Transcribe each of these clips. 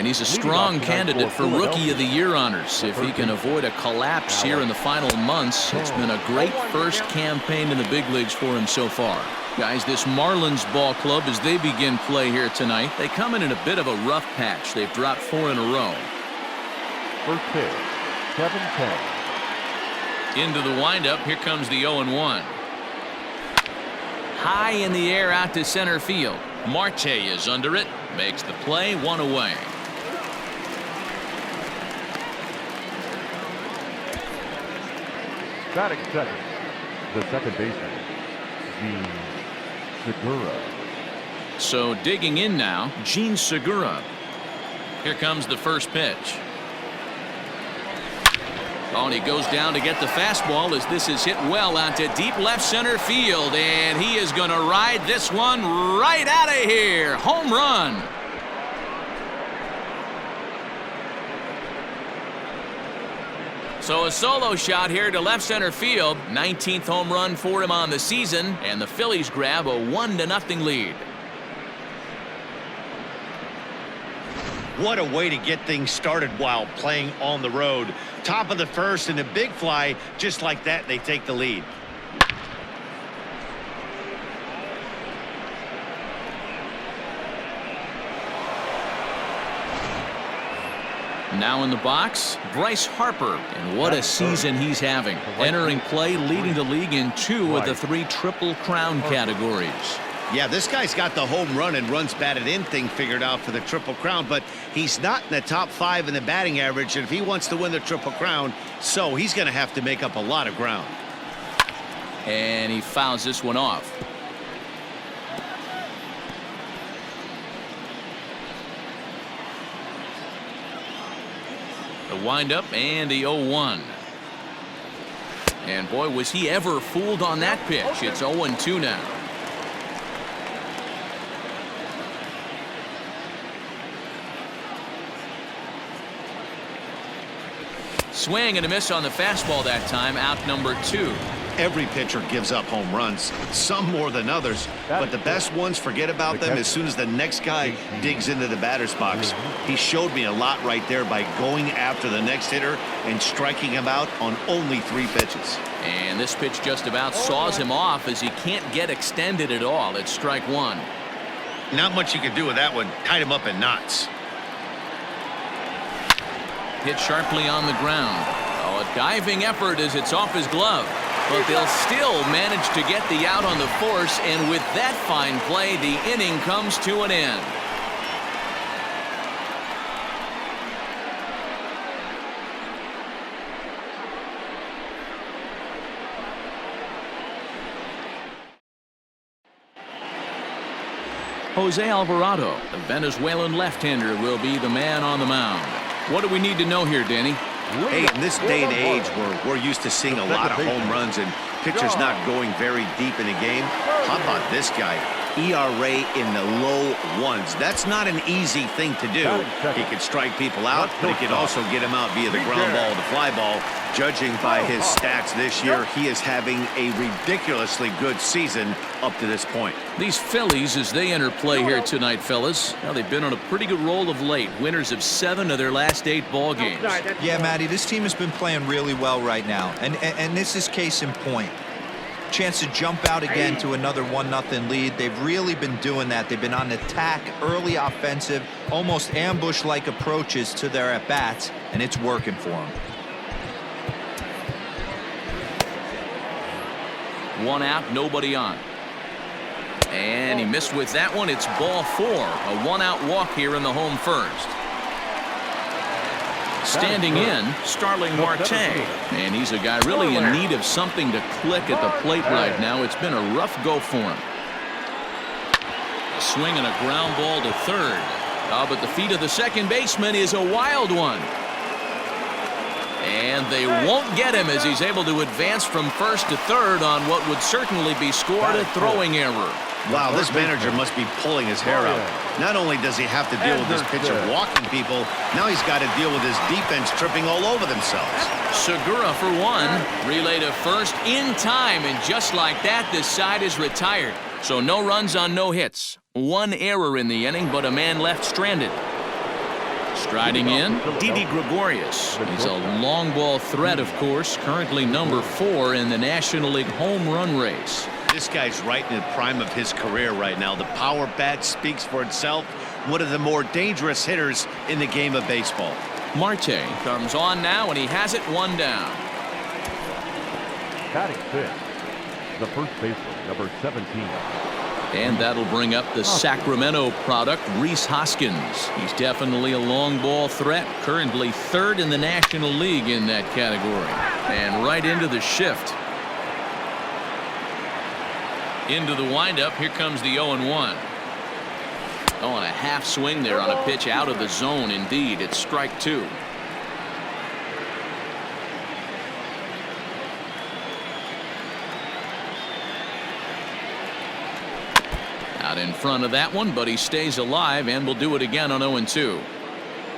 And he's a strong candidate for Rookie of the Year honors. If he can avoid a collapse here in the final months, it's been a great first campaign in the big leagues for him so far. Guys, this Marlins ball club, as they begin play here tonight, they come in a bit of a rough patch. They've dropped 4 in a row. First pitch, 7-10. Into the windup, here comes the 0-1. High in the air out to center field. Marte is under it, makes the play, 1 away. Batting second, the second baseman, Gene Segura. So digging in now, Gene Segura. Here comes the first pitch. Oh, and he goes down to get the fastball as this is hit well out to deep left center field, and he is going to ride this one right out of here. Home run. So a solo shot here to left center field. 19th home run for him on the season, and the Phillies grab a 1-0 lead. What a way to get things started while playing on the road. Top of the first and a big fly. Just like that, they take the lead. Now in the box, Bryce Harper, and what a season he's having. Entering play, leading the league in 2 of the 3 Triple Crown categories. Yeah, this guy's got the home run and runs batted in thing figured out for the Triple Crown, but he's not in the top 5 in the batting average, and if he wants to win the Triple Crown, so he's going to have to make up a lot of ground. And he fouls this one off. The windup and the 0-1. And boy, was he ever fooled on that pitch. It's 0-2 now. Swing and a miss on the fastball that time. Out number 2. Every pitcher gives up home runs, some more than others, but the best ones forget about them as soon as the next guy digs into the batter's box. He showed me a lot right there by going after the next hitter and striking him out on only 3 pitches. And this pitch just about saws him off as he can't get extended at all. It's strike 1. Not much you can do with that one. Tied him up in knots. Hit sharply on the ground. Oh, a diving effort as it's off his glove. But they'll still manage to get the out on the force, and with that fine play, the inning comes to an end. Jose Alvarado, the Venezuelan left-hander, will be the man on the mound. What do we need to know here, Danny? Hey, in this day and age where we're used to seeing a lot of home runs and pitchers not going very deep in a game, how about this guy? ERA in the low 1s. That's not an easy thing to do. He can strike people out, but he can also get them out via the ground ball or the fly ball. Judging by his stats this year, he is having a ridiculously good season up to this point. These Phillies, as they enter play here tonight, fellas, now they've been on a pretty good roll of late. Winners of 7 of their last 8 ball games. Yeah, Matty, this team has been playing really well right now, and this is case in point. Chance to jump out again to another 1-0 lead. They've really been doing that. They've been on attack, early offensive, almost ambush-like approaches to their at-bats, and it's working for them. 1 out, nobody on. And he missed with that one. It's ball 4. A 1-out walk here in the home first. Standing in, Starling Marte. And he's a guy really in need of something to click at the plate right now. It's been a rough go for him. A swing and a ground ball to third. But the feet of the second baseman is a wild one. And they won't get him as he's able to advance from first to third on what would certainly be scored a throwing error. Wow, this manager must be pulling his hair out. Not only does he have to deal with this pitcher walking people, now he's got to deal with his defense tripping all over themselves. Segura for 1. Relay to first in time, and just like that, this side is retired. So no runs on no hits. 1 error in the inning, but a man left stranded. Striding in, Didi Gregorius. He's a long ball threat, of course, currently number 4 in the National League home run race. This guy's right in the prime of his career right now. The power bat speaks for itself. One of the more dangerous hitters in the game of baseball. Marte comes on now, and he has it 1 down. Batting 5th, the first baseman, number 17. And that'll bring up the Sacramento product, Rhys Hoskins. He's definitely a long ball threat, currently 3rd in the National League in that category. And right into the shift. Into the windup, here comes the 0-1. Oh, and a half swing there on a pitch out of the zone. Indeed, it's strike 2. Out in front of that one, but he stays alive and will do it again on 0-2.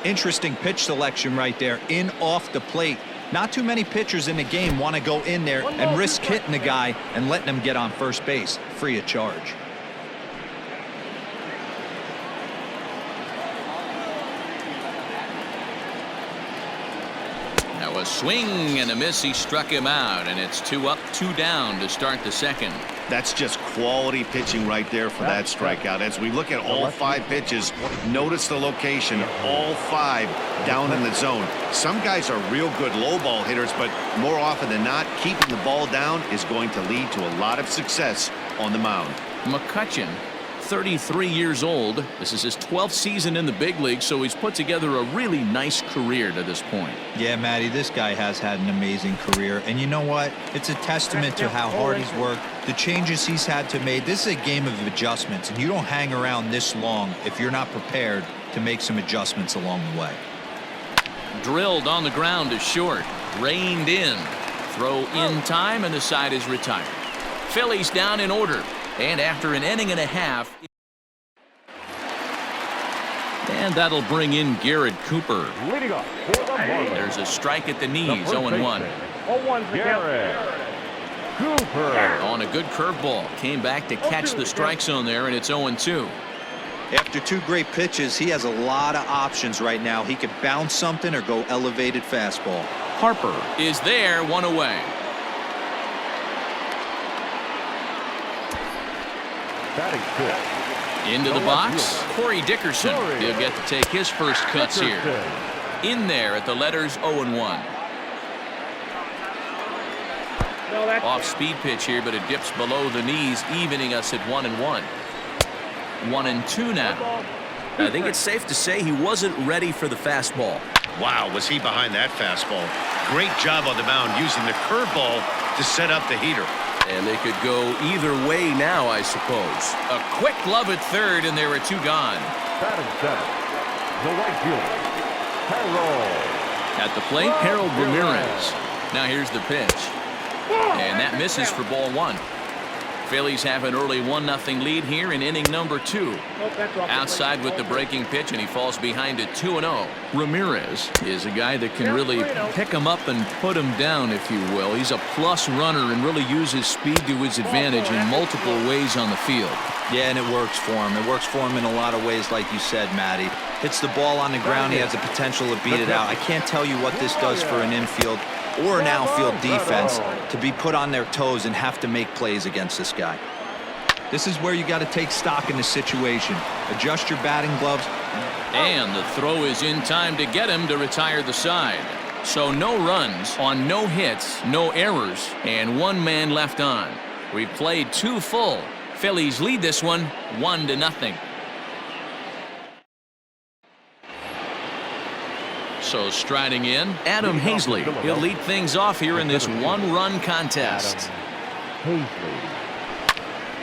Interesting pitch selection right there, in off the plate. Not too many pitchers in the game want to go in there and risk hitting the guy and letting him get on first base free of charge. Now a swing and a miss. He struck him out, and it's 2 up, 2 down to start the second. That's just quality pitching right there for that strikeout. As we look at all 5 pitches, notice the location, all 5 down in the zone. Some guys are real good low ball hitters, but more often than not, keeping the ball down is going to lead to a lot of success on the mound. McCutchen, 33 years old. This is his 12th season in the big league, so he's put together a really nice career to this point. Yeah, Matty, this guy has had an amazing career. And you know what? It's a testament to how hard he's worked, the changes he's had to make. This is a game of adjustments, and you don't hang around this long if you're not prepared to make some adjustments along the way. Drilled on the ground to short. Reined in. Throw in time, and the side is retired. Phillies down in order. And after an inning and a half. And that'll bring in Garrett Cooper. Leading off for the Marlins. There's a strike at the knees, 0-1. Garrett Cooper. On a good curveball. Came back to catch the strike zone there, and it's 0-2. After 2 great pitches, he has a lot of options right now. He could bounce something or go elevated fastball. Harper is there, 1 away. Batting 5th. Into the box, Corey Dickerson. He'll get to take his first cuts here. In there at the letters 0-1. Off-speed pitch here, but it dips below the knees, evening us at 1-1. 1-2 now. I think it's safe to say he wasn't ready for the fastball. Wow, was he behind that fastball. Great job on the mound using the curveball to set up the heater. And they could go either way now, I suppose. A quick glove at third, and there are 2 gone. Batting 7th, the right fielder, Harold. At the plate, Harold Ramirez. Now here's the pitch. And that misses for ball 1. Phillies have an early 1-0 lead here in inning number 2. Outside with the breaking pitch, and he falls behind it 2-0. Ramirez is a guy that can really pick him up and put him down, if you will. He's a plus runner and really uses speed to his advantage in multiple ways on the field. Yeah, and it works for him. It works for him in a lot of ways, like you said, Matty. Hits the ball on the ground. He has the potential to beat it out. I can't tell you what this does for an infield or an outfield defense to be put on their toes and have to make plays against this guy. This is where you got to take stock in the situation. Adjust your batting gloves. And the throw is in time to get him to retire the side. So no runs on no hits, no errors, and 1 man left on. We've played 2 full. Phillies lead this one 1-0. So striding in, Adam Hazley. He'll lead things off here in this 1-run contest. Hazley.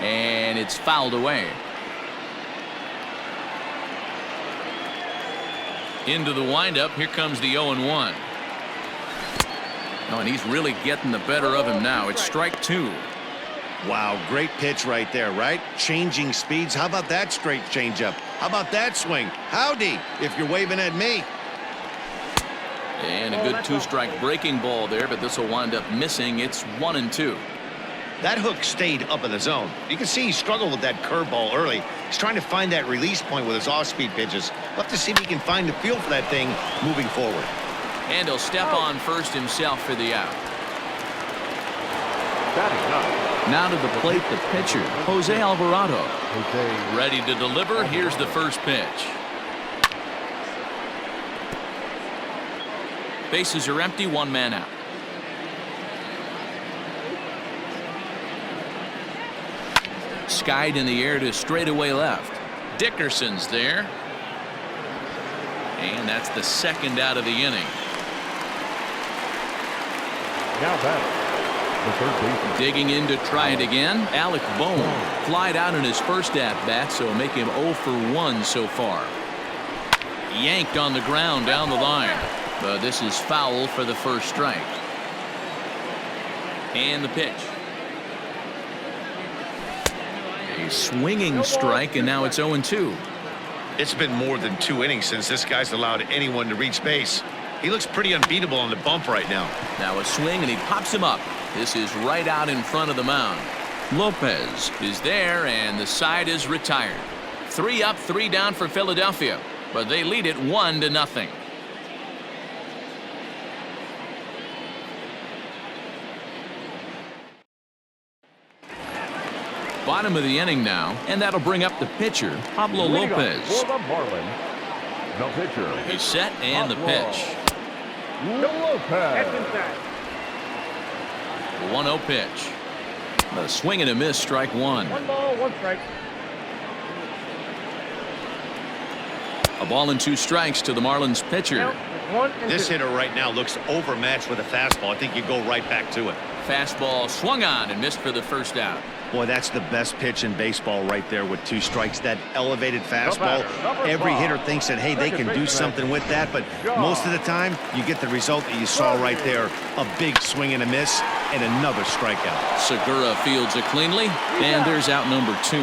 And it's fouled away. Into the windup, here comes the 0-1. Oh, and he's really getting the better of him now. It's strike 2. Wow, great pitch right there, right? Changing speeds. How about that straight changeup? How about that swing? Howdy, if you're waving at me. And a good 2-strike breaking ball there, but this will wind up missing. It's 1-2. That hook stayed up in the zone. You can see he struggled with that curveball early. He's trying to find that release point with his off-speed pitches. We'll have to see if he can find the feel for that thing moving forward. And he'll step on first himself for the out. Now to the plate, the pitcher, Jose Alvarado. Ready to deliver. Here's the first pitch. Bases are empty, one man out. Skied in the air to straightaway left. Dickerson's there. And that's the second out of the inning. Now batting, the third baseman. Digging in to try it again. Alec Bohm flied out in his first at-bat, so make him 0 for 1 so far. Yanked on the ground down the line. But this is foul for the first strike. And the pitch. A swinging strike, and now it's 0-2. It's been more than 2 innings since this guy's allowed anyone to reach base. He looks pretty unbeatable on the bump right now. Now a swing, and he pops him up. This is right out in front of the mound. Lopez is there, and the side is retired. 3 up, 3 down for Philadelphia, but they lead it 1-0. Bottom of the inning now, and that'll bring up the pitcher, Pablo Lopez. For the Marlins, the pitcher. He's set, and the pitch. Lopez. The 1-0 pitch. A swing and a miss, strike 1. 1 ball, 1 strike. A ball and 2 strikes to the Marlins pitcher. This hitter right now looks overmatched with a fastball. I think you go right back to it. Fastball swung on and missed for the first out. Boy, that's the best pitch in baseball right there with 2 strikes. That elevated fastball. Every hitter thinks that, hey, they can do something with that, but most of the time you get the result that you saw right there. A big swing and a miss and another strikeout. Segura fields it cleanly, and there's out number 2.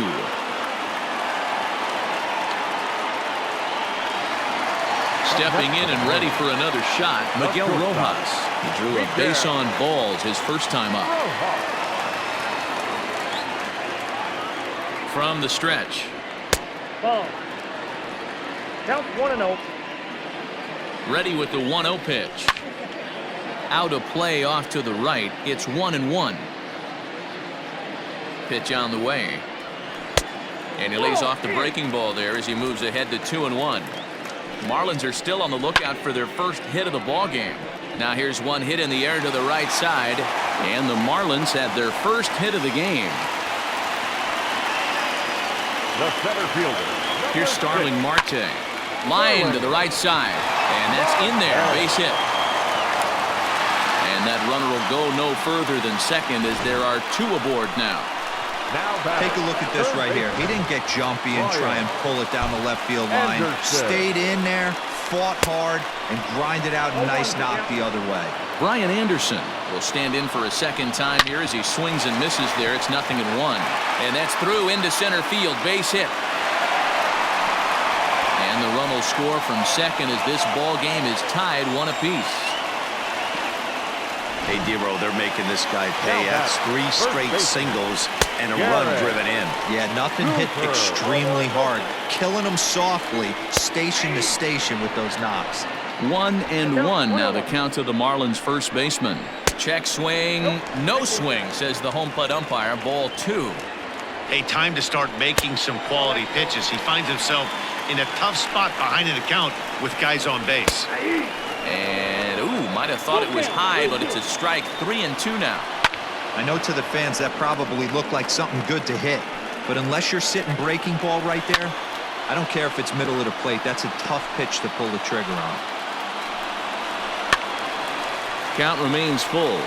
Stepping in and ready for another shot, Miguel Rojas. He drew a base on balls his first time up. From the stretch. Ball. Count 1-0. Ready with the 1-0 pitch. Out of play off to the right. It's 1-1. Pitch on the way. And he lays off the breaking ball there as he moves ahead to 2-1. Marlins are still on the lookout for their first hit of the ball game. Now here's one hit in the air to the right side, and the Marlins have their first hit of the game. The center fielder. Here's Starling Marte. Line to the right side, and that's in there. Base hit. And that runner will go no further than second as there are 2 aboard now. Take a look at this right here. He didn't get jumpy and try and pull it down the left field line. Stayed in there, fought hard, and grinded out a nice knock the other way. Brian Anderson will stand in for a second time here as he swings and misses there. It's 0-1. And that's through into center field. Base hit. And the run will score from second as this ball game is tied 1 apiece. Hey, Dero, they're making this guy pay. That's 3 straight singles and a run driven in. Yeah, nothing hit extremely hard. Killing them softly, station to station with those knocks. 1-1 now the count to the Marlins first baseman. Check swing, no swing, says the home plate umpire. Ball 2. Hey, time to start making some quality pitches. He finds himself in a tough spot behind an account with guys on base. And, might have thought it was high, but it's a strike. 3-2 now. I know to the fans that probably looked like something good to hit, but unless you're sitting breaking ball right there, I don't care if it's middle of the plate. That's a tough pitch to pull the trigger on. Count remains full.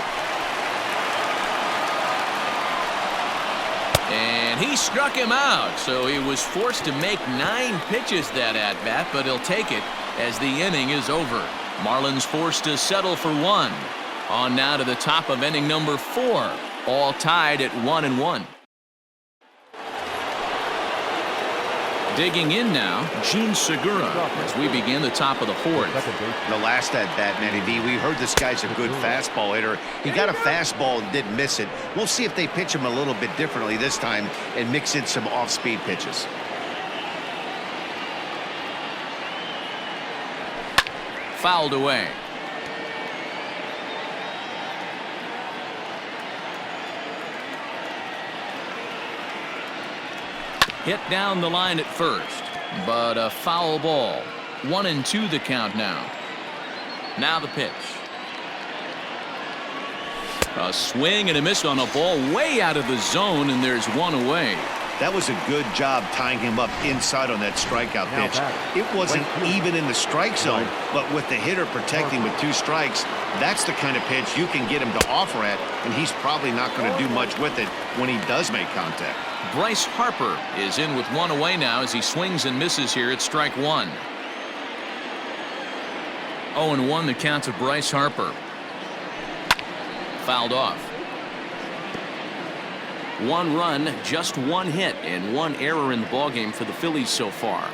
And he struck him out, so he was forced to make 9 pitches that at-bat, but he'll take it as the inning is over. Marlins forced to settle for 1. On now to the top of inning number 4. All tied at 1-1. Digging in now, Gene Segura as we begin the top of the 4th. The last at-bat, Matty V, we heard this guy's a good fastball hitter. He got a fastball and didn't miss it. We'll see if they pitch him a little bit differently this time and mix in some off-speed pitches. fouled away. Hit down the line at first, but a foul ball. 1-2 the count now. Now the pitch. A swing and a miss on a ball way out of the zone, and there's one away. That was a good job tying him up inside on that strikeout pitch. It wasn't even in the strike zone, but with the hitter protecting with 2 strikes, that's the kind of pitch you can get him to offer at, and he's probably not going to do much with it when he does make contact. Bryce Harper is in with 1 away now as he swings and misses here at strike 1. 0-1 the count to Bryce Harper. Fouled off. 1 run, just 1 hit, and 1 error in the ballgame for the Phillies so far.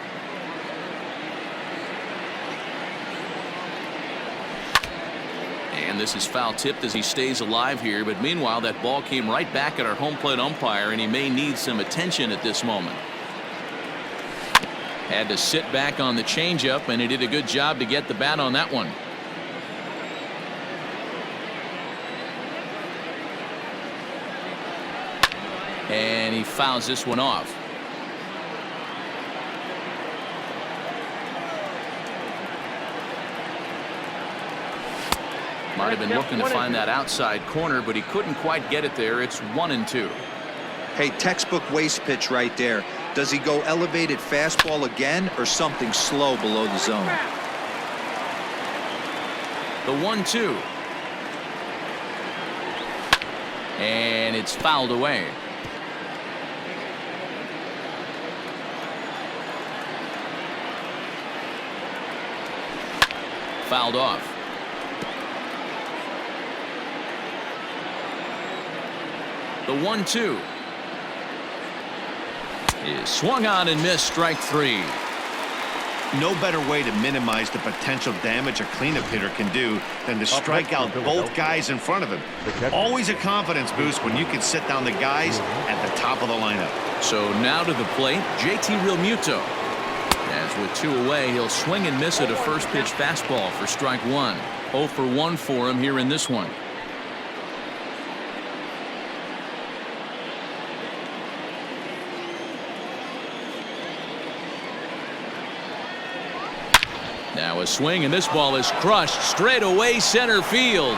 And this is foul tipped as he stays alive here, but meanwhile that ball came right back at our home plate umpire, and he may need some attention at this moment. Had to sit back on the changeup, and he did a good job to get the bat on that one. And he fouls this one off. Might have been looking to find that outside corner, but he couldn't quite get it there. It's 1-2. Hey, textbook waste pitch right there. Does he go elevated fastball again or something slow below the zone? The 1-2. And it's fouled away. Fouled off. The 1-2 is swung on and missed. Strike 3. No better way to minimize the potential damage a cleanup hitter can do than to strike out both guys in front of him. Always a confidence boost when you can sit down the guys at the top of the lineup. So now to the plate, JT Realmuto. As with 2 away, he'll swing and miss at a first pitch fastball for strike 1. 0 for 1 for him here in this one. Now a swing, and this ball is crushed straight away center field.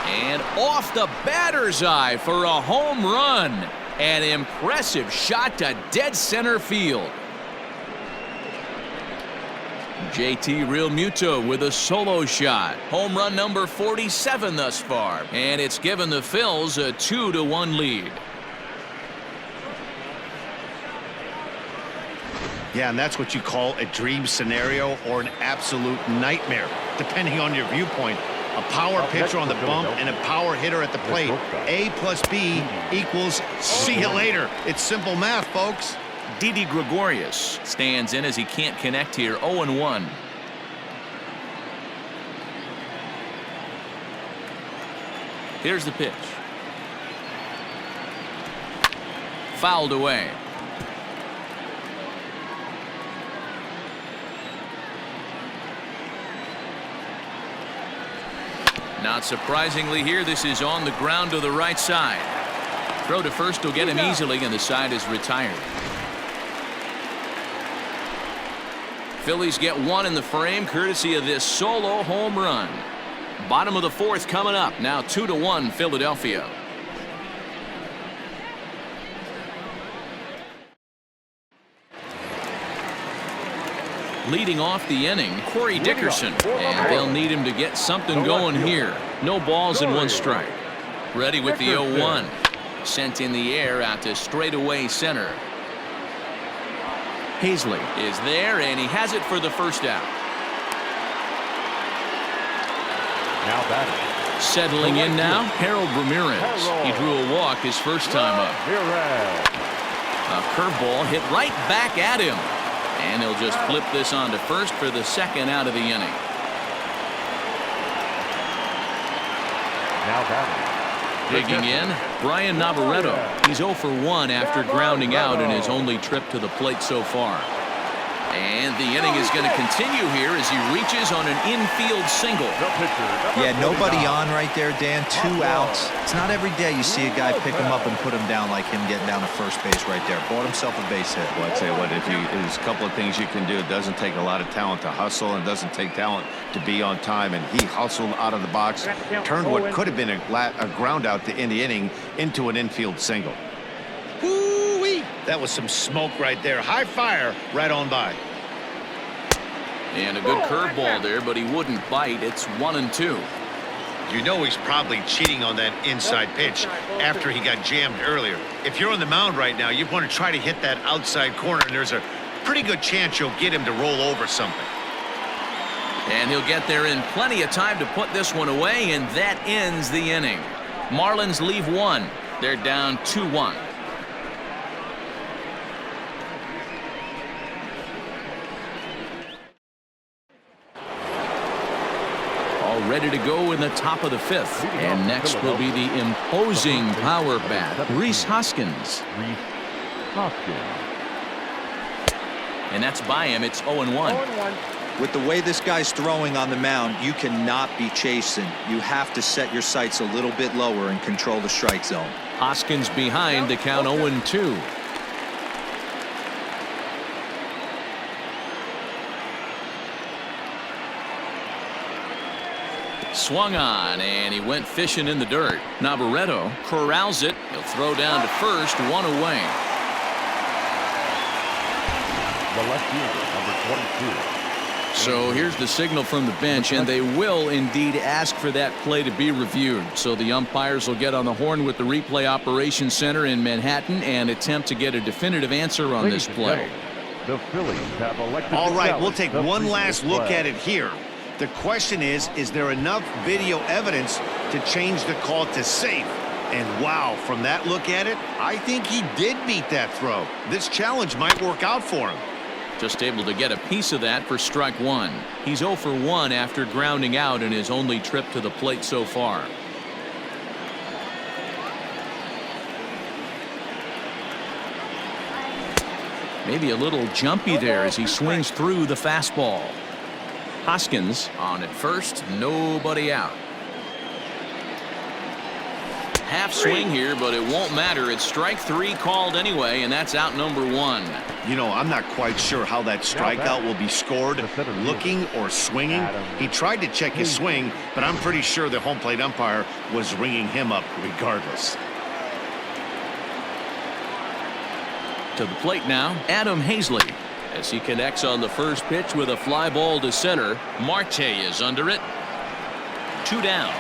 And off the batter's eye for a home run. An impressive shot to dead center field. JT Realmuto with a solo shot. Home run number 47 thus far. And it's given the Phils a 2-1 lead. Yeah, and that's what you call a dream scenario or an absolute nightmare, depending on your viewpoint. A power pitcher on the bump and a power hitter at the plate. A plus B equals see you later. It's simple math, folks. Didi Gregorius stands in as he can't connect here. 0-1. Here's the pitch. Fouled away. Not surprisingly here, this is on the ground to the right side. Throw to first will get him easily, and the side is retired. Phillies get 1 in the frame courtesy of this solo home run. Bottom of the 4th coming up. Now 2-1 Philadelphia. Leading off the inning, Corey Dickerson, and they'll need him to get something going here. No balls and 1 strike. Ready with the 0-1. Sent in the air out to straightaway center. Hazley is there, and he has it for the first out. Now batting. Settling in now, Harold Ramirez. He drew a walk his first time up. A curveball hit right back at him. And he'll just flip this on to first for the 2nd out of the inning. Now batting. Digging in, Brian Navarreto. He's 0 for 1 after grounding out in his only trip to the plate so far. And the inning is going to continue here as he reaches on an infield single. Yeah, nobody on right there, Dan. 2 outs. It's not every day you see a guy pick him up and put him down like him getting down to first base right there. Bought himself a base hit. Well, I'd say what, there's a couple of things you can do. It doesn't take a lot of talent to hustle, and it doesn't take talent to be on time. And he hustled out of the box, turned what could have been a ground out to end the inning into an infield single. Woo-wee! That was some smoke right there. High fire right on by. And a good curveball there, but he wouldn't bite. It's 1-2. You know he's probably cheating on that inside pitch after he got jammed earlier. If you're on the mound right now, you want to try to hit that outside corner, and there's a pretty good chance you'll get him to roll over something. And he'll get there in plenty of time to put this one away, and that ends the inning. Marlins leave 1. They're down 2-1. Ready to go in the top of the 5th. And next will be the imposing power bat, Rhys Hoskins. And that's by him. It's 0-1. With the way this guy's throwing on the mound, you cannot be chasing. You have to set your sights a little bit lower and control the strike zone. Hoskins behind the count 0-2. Swung on, and he went fishing in the dirt. Navarreto corrals it. He'll throw down to first, 1 away. The left fielder, number 22. So here's the signal from the bench, and they will indeed ask for that play to be reviewed. So the umpires will get on the horn with the replay operations center in Manhattan and attempt to get a definitive answer on this play. The Phillies have elected. All right, we'll take one last look at it here. The question is there enough video evidence to change the call to safe? And wow, from that look at it, I think he did beat that throw. This challenge might work out for him. Just able to get a piece of that for strike 1. He's 0 for 1 after grounding out in his only trip to the plate so far. Maybe a little jumpy there as he swings through the fastball. Hoskins on at first, nobody out. Half swing here, but it won't matter. It's strike 3 called anyway, and that's out number 1. You know, I'm not quite sure how that strikeout will be scored, looking or swinging. He tried to check his swing, but I'm pretty sure the home plate umpire was ringing him up regardless. To the plate now, Adam Hazley. As he connects on the first pitch with a fly ball to center. Marte is under it. 2 down.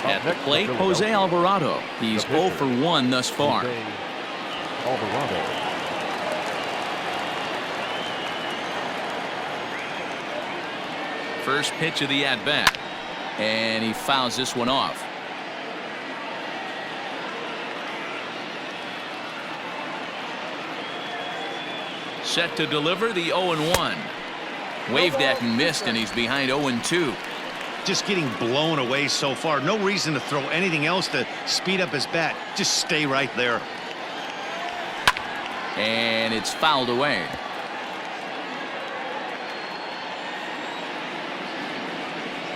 At the plate, Jose Alvarado. He's 0 for 1 thus far. Alvarado. First pitch of the at-bat. And he fouls this one off. Set to deliver the 0-1. Waved at and missed, and he's behind 0-2. Just getting blown away so far. No reason to throw anything else to speed up his bat. Just stay right there. And it's fouled away.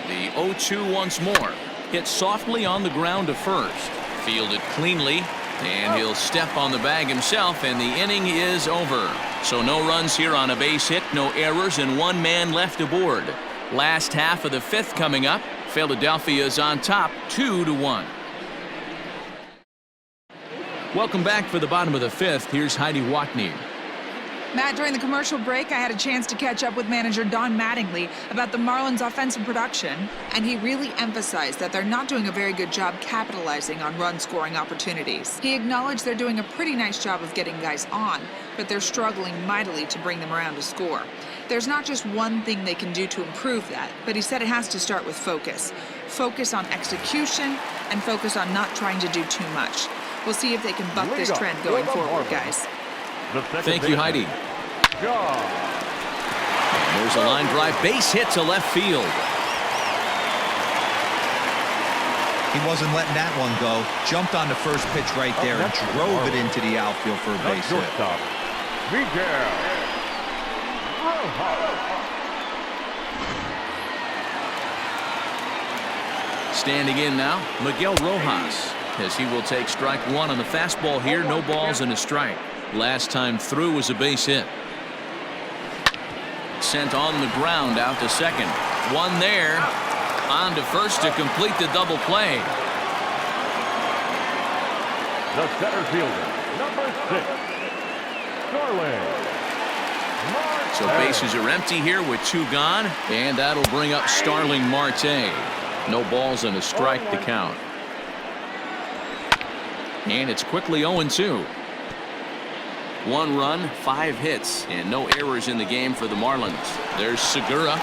The 0-2 once more. Hit softly on the ground to first. Fielded cleanly. And he'll step on the bag himself, and the inning is over. So no runs here on a base hit, no errors, and 1 man left aboard. Last half of the 5th coming up. Philadelphia is on top, 2-1. Welcome back for the bottom of the 5th. Here's Heidi Watney. Matt, during the commercial break, I had a chance to catch up with manager Don Mattingly about the Marlins' offensive production, and he really emphasized that they're not doing a very good job capitalizing on run-scoring opportunities. He acknowledged they're doing a pretty nice job of getting guys on, but they're struggling mightily to bring them around to score. There's not just one thing they can do to improve that, but he said it has to start with focus. Focus on execution and focus on not trying to do too much. We'll see if they can buck this trend going forward, guys. Thank you, Heidi. There's a line drive, base hit to left field. He wasn't letting that one go. Jumped on the first pitch right there and drove it into the outfield for a base hit. Standing in now, Miguel Rojas, as he will take strike one on the fastball here. No balls and a strike. Last time through was a base hit. Sent on the ground out to second. One there. On to first to complete the double play. The center fielder, number 6, Starling. So bases are empty here with 2 gone, and that'll bring up Starling Marte. No balls and a strike to count. And it's quickly 0-2. 1 run, 5 hits, and no errors in the game for the Marlins. There's Segura.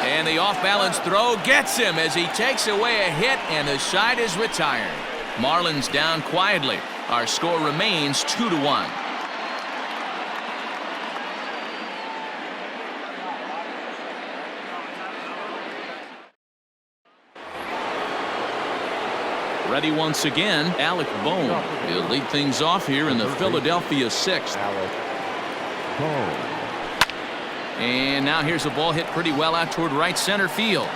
And the off-balance throw gets him as he takes away a hit, and the side is retired. Marlins down quietly. Our score remains 2-1. Ready once again, Alec Bohm. He'll lead things off here in the Philadelphia 6th. And now here's a ball hit pretty well out toward right center field.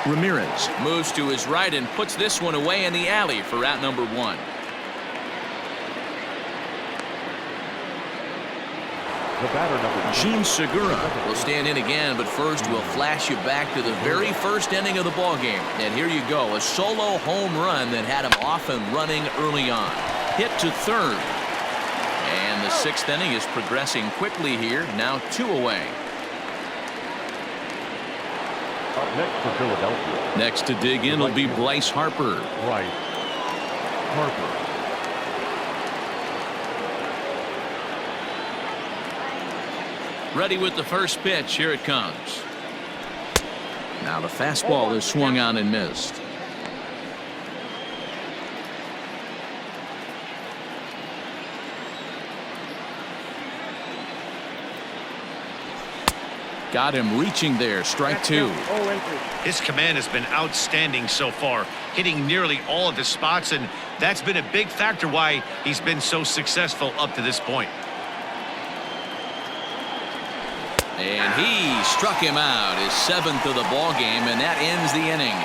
Ramirez moves to his right and puts this one away in the alley for out number 1. Gene Segura will stand in again, but first we'll flash you back to the very first inning of the ball game. And here you go, a solo home run that had him off and running early on. Hit to third. And the 6th inning is progressing quickly here, now 2 away. Up next to Philadelphia. Next to dig in will be Bryce Harper. Ready with the first pitch. Here it comes. Now the fastball is swung on and missed. Got him reaching there. Strike 2. His command has been outstanding so far, hitting nearly all of his spots, and that's been a big factor why he's been so successful up to this point. And he struck him out, his 7th of the ball game, and that ends the inning.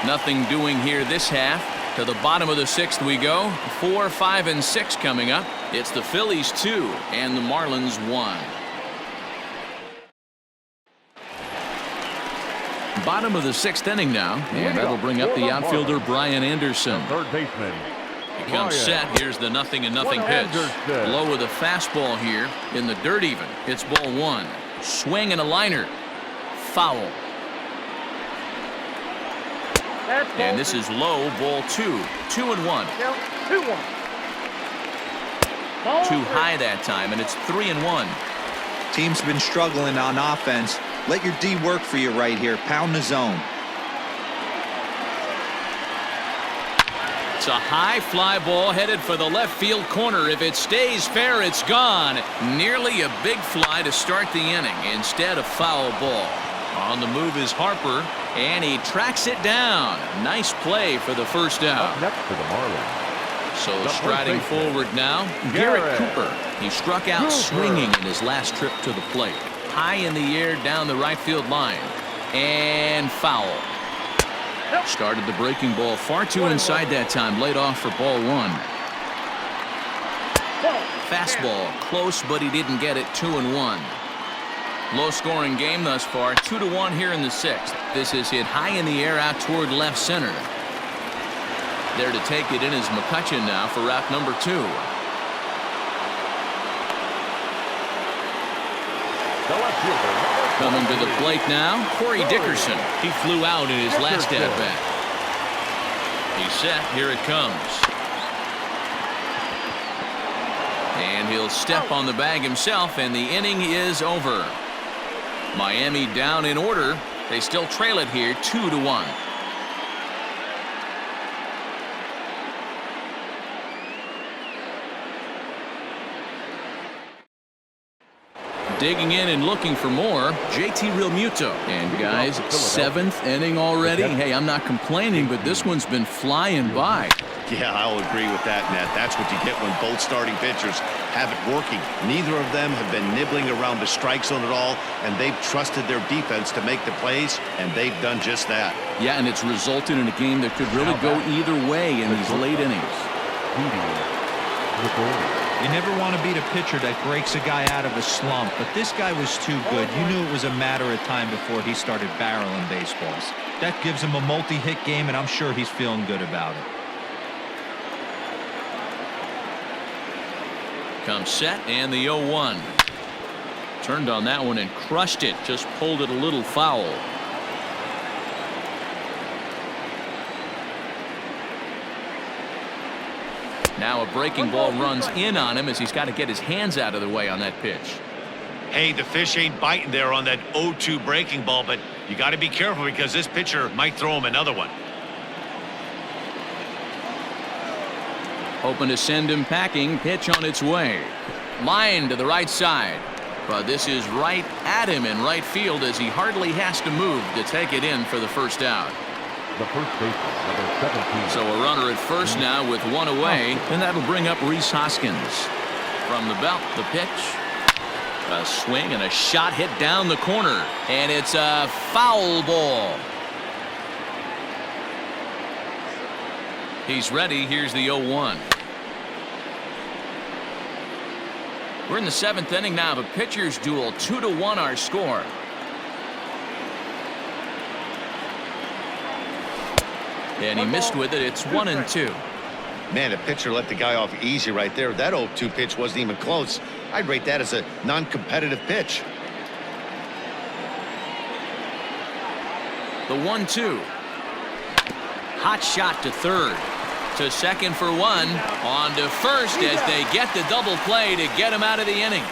Nothing doing here this half. To the bottom of the 6th we go. 4, 5, and 6 coming up. It's the Phillies 2 and the Marlins 1. Bottom of the 6th inning now, and that'll bring up the outfielder Brian Anderson. Third baseman. He comes set. Here's the 0-0 pitch. Low with a fastball here in the dirt even. It's ball 1. Swing and a liner. Foul. And this is low, ball 2. 2-1. 2-1. Too high that time, and it's 3-1. Team's been struggling on offense. Let your D work for you right here. Pound the zone. It's a high fly ball headed for the left field corner. If it stays fair, it's gone. Nearly a big fly to start the inning. Instead, a foul ball. On the move is Harper, and he tracks it down. Nice play for the first out. Up next to the Marlins. So striding forward now, Garrett Cooper. He struck out swinging in his last trip to the plate. High in the air down the right field line. And foul. Started the breaking ball far too inside that time. Laid off for ball 1. Fastball close, but he didn't get it. 2-1. Low scoring game thus far. 2-1 here in the 6th. This is hit high in the air out toward left center. There to take it in is McCutchen now for route number 2. Coming to the plate now, Corey Dickerson. He flew out in his last at-bat. He's set. Here it comes. And he'll step on the bag himself, and the inning is over. Miami down in order. They still trail it here 2-1. Digging in and looking for more, JT Realmuto. And guys, 7th inning already. Hey, I'm not complaining, but this one's been flying by. Yeah, I'll agree with that, Nat. That's what you get when both starting pitchers have it working. Neither of them have been nibbling around the strike zone at all, and they've trusted their defense to make the plays, and they've done just that. Yeah, and it's resulted in a game that could really go either way in these late innings. You never want to beat a pitcher that breaks a guy out of a slump, but this guy was too good. You knew it was a matter of time before he started barreling baseballs. That gives him a multi-hit game, and I'm sure he's feeling good about it. Comes set, and the 0-1. Turned on that one and crushed it. Just pulled it a little foul. Now a breaking ball runs in on him as he's got to get his hands out of the way on that pitch. Hey, the fish ain't biting there on that 0-2 breaking ball, but you got to be careful because this pitcher might throw him another one. Hoping to send him packing. Pitch on its way. Line to the right side. But this is right at him in right field as he hardly has to move to take it in for the first out. The first baseman, number 17. So a runner at first now with one away, and that'll bring up Rhys Hoskins. From the belt, the pitch. A swing and a shot hit down the corner. And it's a foul ball. He's ready. Here's the 0-1. We're in the 7th inning now of a pitcher's duel. 2-1 our score. And he missed with it. It's 1-2. Man, the pitcher let the guy off easy right there. That 0-2 pitch wasn't even close. I'd rate that as a non-competitive pitch. The 1-2. Hot shot to third. To second for one. On to first as they get the double play to get him out of the inning.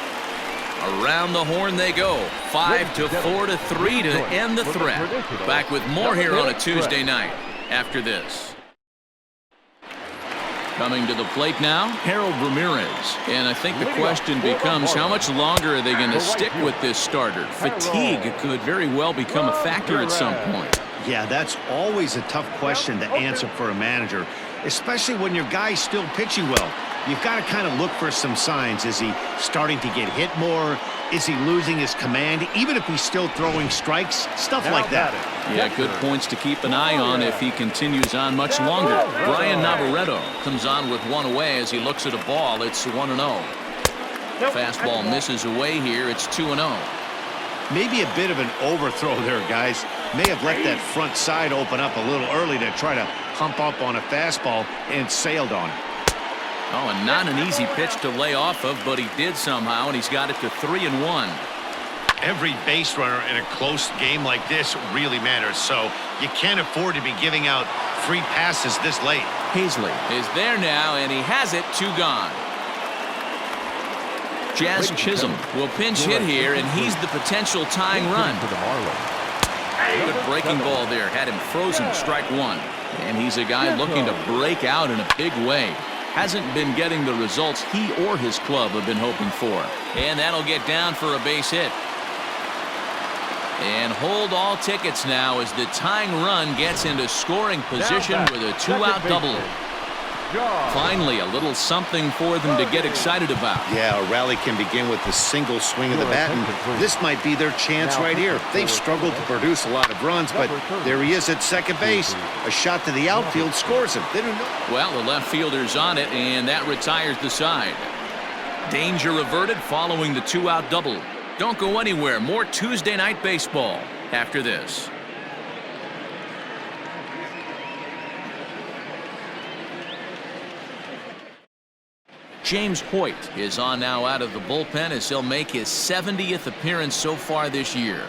Around the horn they go. 5-4-3 to end the threat. Back with more here on a Tuesday night after this. Coming to the plate now, Harold Ramirez. And I think the question becomes, how much longer are they going to stick with this starter? Fatigue could very well become a factor at some point. Yeah, that's always a tough question to answer for a manager, especially when your guy's still pitching well. You've got to kind of look for some signs. Is he starting to get hit more? Is he losing his command? Even if he's still throwing strikes, stuff like that. Yeah, good points to keep an eye on if he continues on much longer. Brian Navarreto comes on with one away as he looks at a ball. It's 1-0. Fastball misses away here. It's 2-0. Maybe a bit of an overthrow there, guys. May have let that front side open up a little early to try to hump up on a fastball and sailed on it. Oh, and not an easy pitch to lay off of, but he did somehow, and he's got it to 3-1. Every base runner in a close game like this really matters, so you can't afford to be giving out free passes this late. Hazley is there now, and he has it. 2 gone. Jazz Chisholm will pinch hit here, and he's the potential tying run. To the Marlins. Good breaking ball there. Had him frozen. Strike 1. And he's a guy looking to break out in a big way. Hasn't been getting the results he or his club have been hoping for. And that'll get down for a base hit. And hold all tickets now as the tying run gets into scoring position with a 2-out double. Finally, a little something for them to get excited about. Yeah, a rally can begin with a single swing of the bat, and this might be their chance right here. They've struggled to produce a lot of runs, but there he is at second base. A shot to the outfield scores him. They don't know. Well, the left fielder's on it, and that retires the side. Danger averted following the 2-out double. Don't go anywhere. More Tuesday night baseball after this. James Hoyt is on now out of the bullpen as he'll make his 70th appearance so far this year.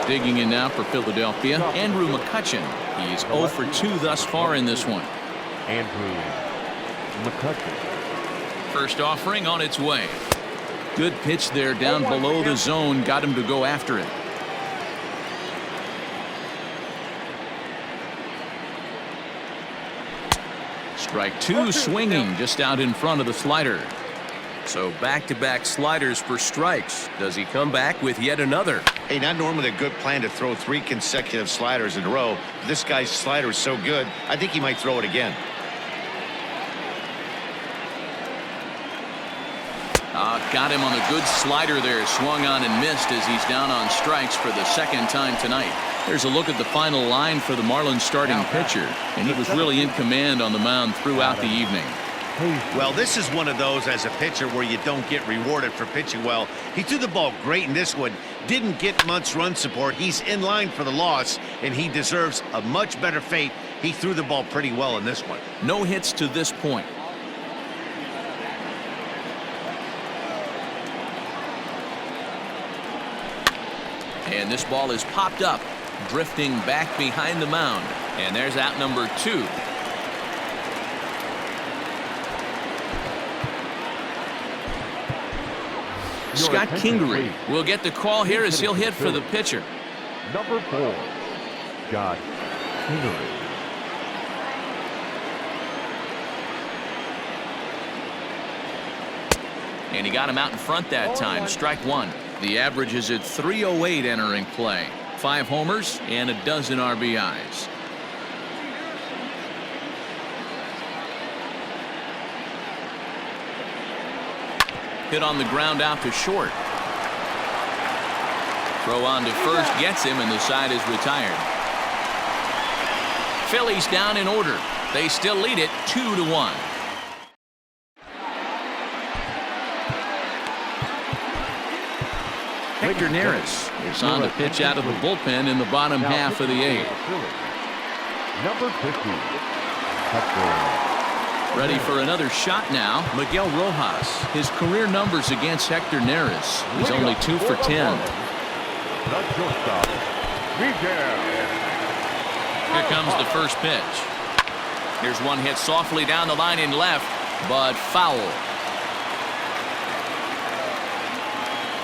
Digging in now for Philadelphia, Andrew McCutchen. He's 0 for 2 thus far in this one. Andrew McCutchen. First offering on its way. Good pitch there down below the zone. Got him to go after it. Strike two, swinging just out in front of the slider. So back-to-back sliders for strikes. Does he come back with yet another? Hey, not normally a good plan to throw 3 consecutive sliders in a row. This guy's slider is so good, I think he might throw it again. Got him on a good slider there. Swung on and missed as he's down on strikes for the second time tonight. There's a look at the final line for the Marlins starting pitcher, and he was really in command on the mound throughout the evening. Well, this is one of those as a pitcher where you don't get rewarded for pitching well. He threw the ball great in this one. Didn't get much run support. He's in line for the loss, and he deserves a much better fate. He threw the ball pretty well in this one. No hits to this point. And this ball is popped up, drifting back behind the mound. And there's out number 2. Scott Kingery will get the call here as he'll hit for the pitcher. Number 4, Scott Kingery. And he got him out in front that time. Strike 1. The average is at 308 entering play. 5 homers and a dozen RBIs. Hit on the ground out to short. Throw on to first gets him, and the side is retired. Phillies down in order. They still lead it 2-1. Hector Neris is on the pitch out of the bullpen in the bottom half of the 8th. Number 50, Hector. Ready for another shot now. Miguel Rojas. His career numbers against Hector Neris. He's only 2 for 10. The shortstop, Miguel. Here comes the first pitch. Here's one hit softly down the line in left, but foul.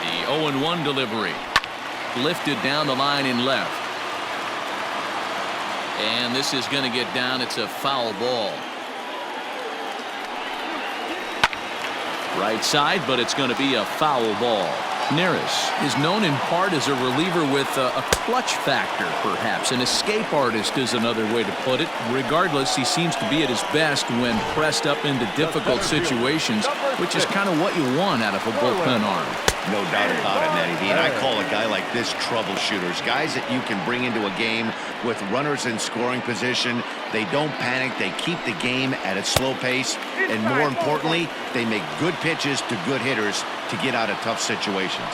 The 0-1 delivery. Lifted down the line in left. And this is going to get down. It's a foul ball. Right side, but it's going to be a foul ball. Neris is known in part as a reliever with a clutch factor, perhaps. An escape artist is another way to put it. Regardless, he seems to be at his best when pressed up into difficult situations, which is kind of what you want out of a bullpen arm. No doubt about it, Matty V. And I call a guy like this troubleshooters. Guys that you can bring into a game with runners in scoring position. They don't panic. They keep the game at a slow pace. And more importantly, they make good pitches to good hitters to get out of tough situations.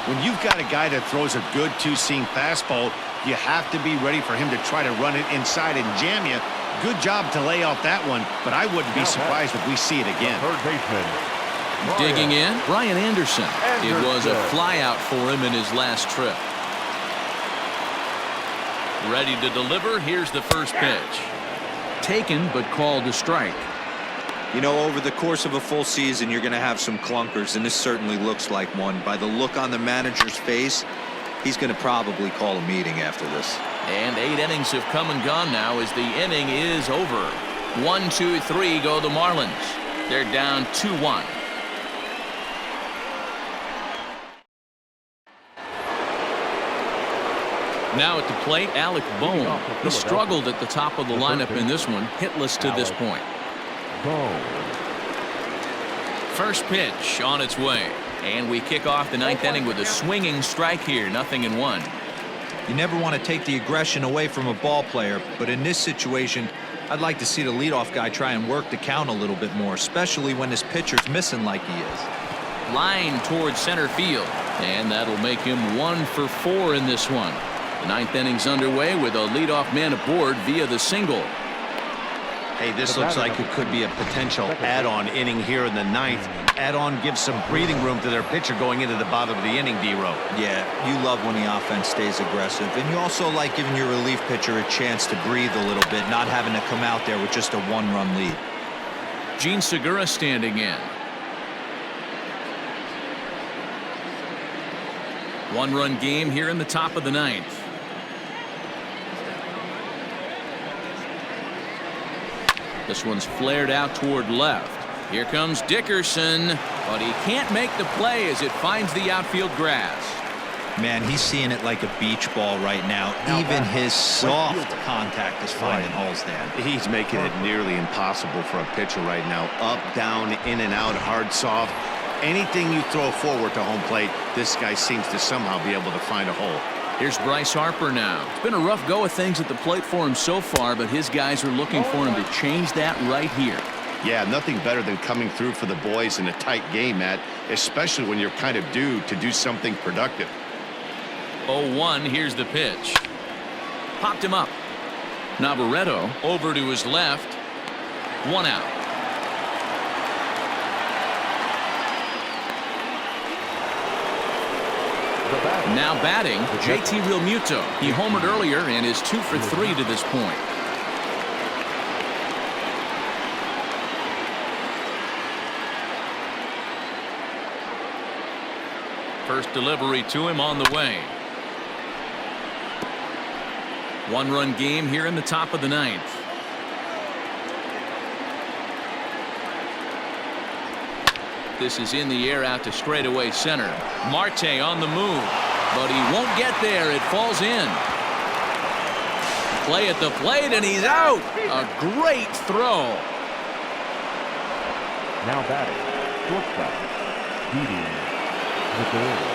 When you've got a guy that throws a good two-seam fastball, you have to be ready for him to try to run it inside and jam you. Good job to lay off that one, but I wouldn't be surprised if we see it again. Third baseman. Digging in, Brian Anderson. It was a flyout for him in his last trip. Ready to deliver. Here's the first pitch. Taken, but called a strike. You know, over the course of a full season, you're going to have some clunkers, and this certainly looks like one. By the look on the manager's face, he's going to probably call a meeting after this. And 8 innings have come and gone now as the inning is over. 1, 2, 3 go the Marlins. They're down 2-1. Now at the plate, Alec Bohm. He struggled at the top of the lineup in this one, hitless to this point. First pitch on its way. And we kick off the 9th inning with a swinging strike here, 0-1. You never want to take the aggression away from a ball player, but in this situation, I'd like to see the leadoff guy try and work the count a little bit more, especially when his pitcher's missing like he is. Line towards center field, and that'll make him 1 for 4 in this one. The 9th inning's underway with a leadoff man aboard via the single. Hey, this looks like it could be a potential add-on inning here in the 9th. Add-on gives some breathing room to their pitcher going into the bottom of the inning, D-Row. Yeah, you love when the offense stays aggressive, and you also like giving your relief pitcher a chance to breathe a little bit, not having to come out there with just a 1-run lead. Gene Segura standing in. 1-run game here in the top of the 9th. This one's flared out toward left. Here comes Dickerson, but he can't make the play as it finds the outfield grass. Man, he's seeing it like a beach ball right now. Even his soft contact is finding holes there. He's making it nearly impossible for a pitcher right now. Up, down, in and out, hard, soft. Anything you throw forward to home plate, this guy seems to somehow be able to find a hole. Here's Bryce Harper now. It's been a rough go of things at the plate for him so far, but his guys are looking for him to change that right here. Yeah, nothing better than coming through for the boys in a tight game, Matt, especially when you're kind of due to do something productive. 0-1, here's the pitch. Popped him up. Navarreto over to his left. 1 out. Now batting, JT Realmuto. He homered earlier and is 2 for 3 to this point. First delivery to him on the way. 1-run game here in the top of the 9th. This is in the air out to straightaway center. Marte on the move, but he won't get there. It falls in. Play at the plate, and he's out. A great throw. Now batting, shortstop, Didi Gregorius.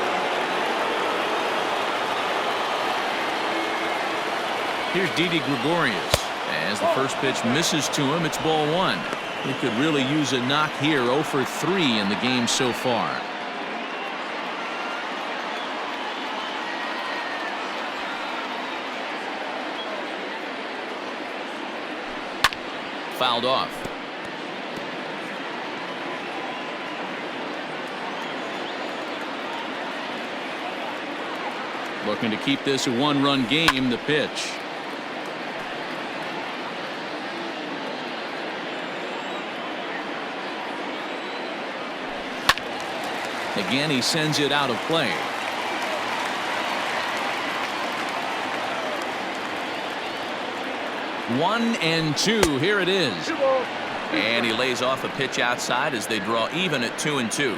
Here's Didi Gregorius. As the first pitch misses to him, it's ball 1. He could really use a knock here. 0 for 3 in the game so far. Fouled off. Looking to keep this a 1-run game. The pitch. Again, he sends it out of play. One and 2. Here it is. And he lays off a pitch outside as they draw even at 2 and 2.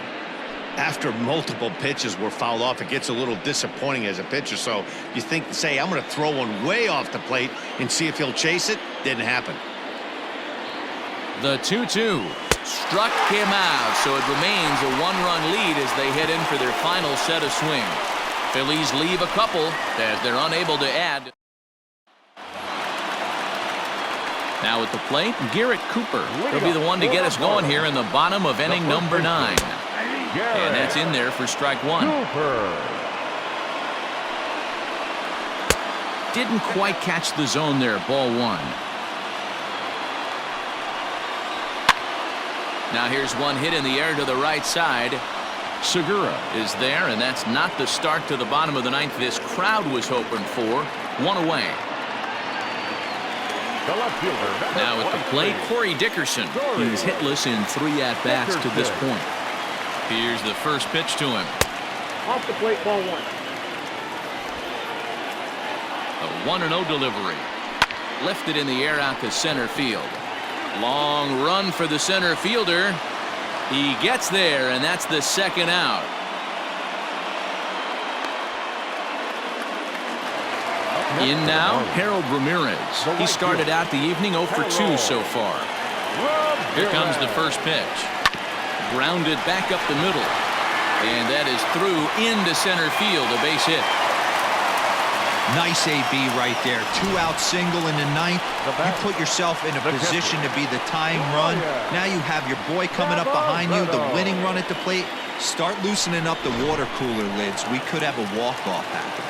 After multiple pitches were fouled off, it gets a little disappointing as a pitcher. So you think, say, I'm going to throw one way off the plate and see if he'll chase it. Didn't happen. The 2-2 struck him out, so it remains a 1-run lead as they head in for their final set of swings. Phillies leave a couple that they're unable to add. Now at the plate, Garrett Cooper. He'll be the one to get us going here in the bottom of inning number 9. And that's in there for strike 1. Didn't quite catch the zone there. Ball 1. Now here's one hit in the air to the right side. Segura is there, and that's not the start to the bottom of the 9th this crowd was hoping for. 1 away. Now at the plate, Corey Dickerson. He's hitless in 3 at-bats to this point. Here's the first pitch to him. Off the plate, ball 1. A 1-0 delivery. Lifted in the air out to center field. Long run for the center fielder. He gets there, and that's the 2nd out. In now, Harold Ramirez. He started out the evening 0 for 2 so far. Here comes the first pitch. Grounded back up the middle. And that is through into center field, a base hit. Nice AB right there. 2-out single in the 9th. You put yourself in a position to be the tying run. Now you have your boy coming up behind you, the winning run at the plate. Start loosening up the water cooler lids. We could have a walk-off happen.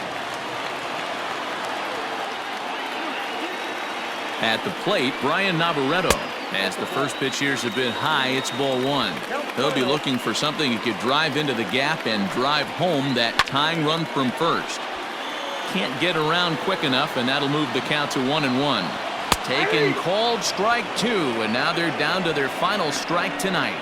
At the plate, Brian Navarreto. As the first pitch here is a bit high, it's ball 1. They'll be looking for something he could drive into the gap and drive home that tying run from first. Can't get around quick enough, and that'll move the count to 1-1. Taken, called, strike 2, and now they're down to their final strike tonight.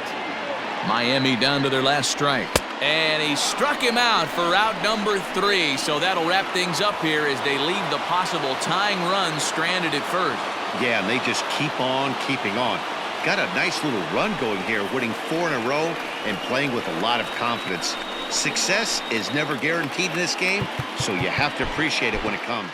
Miami down to their last strike. And he struck him out for out number 3, so that'll wrap things up here as they leave the possible tying run stranded at first. Yeah, and they just keep on keeping on. Got a nice little run going here, winning 4 in a row and playing with a lot of confidence. Success is never guaranteed in this game, so you have to appreciate it when it comes.